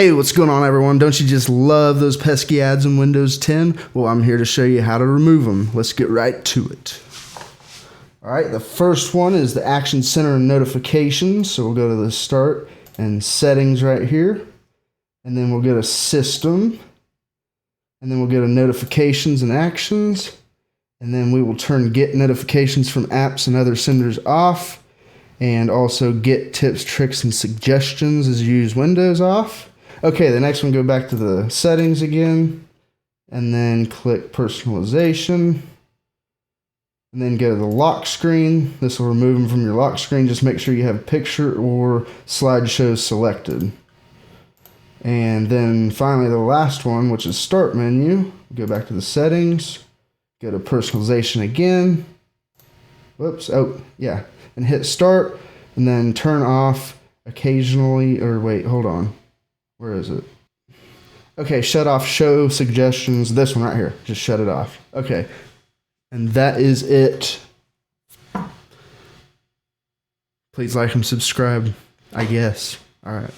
Hey, what's going on, everyone? Don't you just love those pesky ads in Windows 10? Well, I'm here to show you how to remove them. Let's get right to it. All right, the first one is the Action Center and Notifications. So we'll go to the Start and Settings right here. And then we'll go to System. And then we'll go to Notifications and Actions. And then we will turn Get Notifications from Apps and Other Senders off. And also Get Tips, Tricks, and Suggestions as you use Windows off. Okay, the next one, go back to the settings again, and then click personalization, and then go to the lock screen. This will remove them from your lock screen. Just make sure you have picture or slideshow selected. And then finally the last one, which is start menu. Go back to the settings, go to personalization again. Whoops, oh yeah, and hit start, and then turn off occasionally, or wait, hold on. Where is it? Okay, shut off show suggestions. This one right here. Just shut it off. Okay. And that is it. Please like and subscribe, I guess. All right.